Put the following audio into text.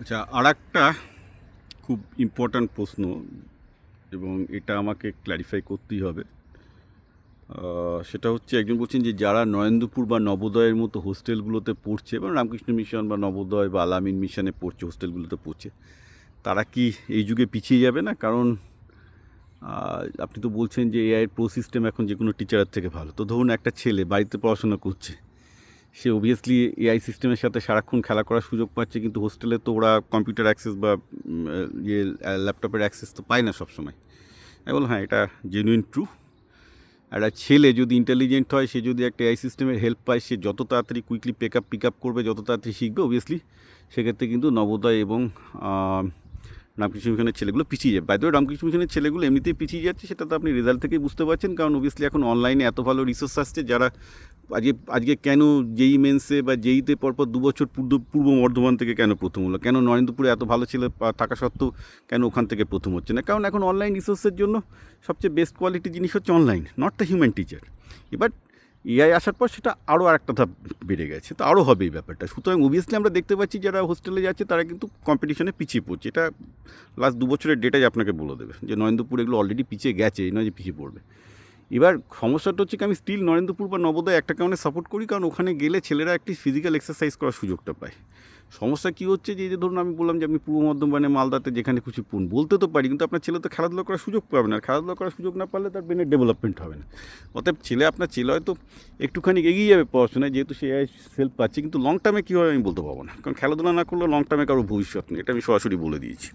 আচ্ছা, আরেকটা খুব ইম্পর্ট্যান্ট প্রশ্ন এবং এটা আমাকে ক্ল্যারিফাই করতেই হবে। সেটা হচ্ছে, একজন বলছেন যে যারা নরেন্দ্রপুর বা নবোদয়ের মতো হোস্টেলগুলোতে পড়ছে এবং রামকৃষ্ণ মিশন বা নবোদয় বা আলামিন মিশনে পড়ছে, হোস্টেলগুলোতে পড়ছে, তারা কি এই যুগে পিছিয়ে যাবে না? কারণ আপনি তো বলছেন যে এআইয়ের প্রো সিস্টেম এখন যে কোনো টিচারের থেকে ভালো। তো ধরুন একটা ছেলে বাড়িতে পড়াশোনা করছে, সে অবভিয়াসলি এআই সিস্টেমের সাথে সারাক্ষণ খেলা করার সুযোগ পাচ্ছে, কিন্তু হোস্টেলে তো ওরা কম্পিউটার অ্যাক্সেস বা ইয়ে ল্যাপটপের অ্যাক্সেস তো পায় না সবসময়। আমি বললাম হ্যাঁ, এটা জেনুইন ট্রু। একটা ছেলে যদি ইন্টেলিজেন্ট হয়, সে যদি একটা এআই সিস্টেমের হেল্প পায়, সে যত তাড়াতাড়ি কুইকলি পিক আপ করবে, যত তাড়াতাড়ি শিখবে, অবভিয়াসলি সেক্ষেত্রে কিন্তু নবোদয় এবং রামকৃষ্ণ মিশনের ছেলেগুলো পিছিয়ে যাবে। বাই দ্য ওয়ে, রামকৃষ্ণ মিশনের ছেলেগুলো এমনিতেই পিছিয়ে যাচ্ছে, সেটা তো আপনি রেজাল্ট থেকেই বুঝতে পারছেন। কারণ অবভিয়াসলি এখন অনলাইনে এত ভালো রিসোর্স আসছে, যারা আজকে কেন জেই মেন্সে বা জেইতে পরপর 2 বছর পূর্ব বর্ধমান থেকে কেন প্রথম হলো, কেন নরেন্দ্রপুরে এত ভালো ছেলে থাকা সত্ত্বেও কেন ওখান থেকে প্রথম হচ্ছে না? কারণ এখন অনলাইন রিসোর্সের জন্য সবচেয়ে বেস্ট কোয়ালিটি জিনিস হচ্ছে online, not the human teacher. এবার এআই আসার পর সেটা আরও আরেকটা ধাপ বেড়ে গেছে, তো আরও হবে এই ব্যাপারটা। সুতরাং অবভিয়াসলি আমরা দেখতে পাচ্ছি যারা হোস্টেলে যাচ্ছে তারা কিন্তু কম্পিটিশনে পিছিয়ে পড়ছে। এটা লাস্ট 2 বছরের ডেটাই আপনাকে বলে দেবে যে নরেন্দ্রপুর এগুলো অলরেডি পিছিয়ে গেছে, এই নয় যে পিছিয়ে পড়বে। এবার সমস্যাটা হচ্ছে কি, আমি স্টিল নরেন্দ্রপুর বা নবোদয় একটা কারণে সাপোর্ট করি, কারণ ওখানে গেলে ছেলেরা একটি ফিজিক্যাল এক্সারসাইজ করার সুযোগটা পায়। সমস্যা কী হচ্ছে যে, এই যে ধরুন আমি বললাম যে আপনি পূর্ব বর্ধমানে মালদাতে যেখানে খুশি পড়ুন, বলতে তো পারি, কিন্তু আপনার ছেলে তো খেলাধুলা করার সুযোগ পাবে না। আর খেলাধুলা করার সুযোগ না পারলে তার ব্রেনের ডেভেলপমেন্ট হবে না। অতএব আপনার ছেলে হয়তো একটুখানি এগিয়ে যাবে পড়াশোনায়, যেহেতু সে সেলফ পাচ্ছে, কিন্তু লং টার্মে কী হবে আমি বলতে পারবো না। কারণ খেলাধুলা না করলে লং টার্মে কারো ভবিষ্যৎ নেই, এটা আমি সরাসরি বলে দিয়েছি।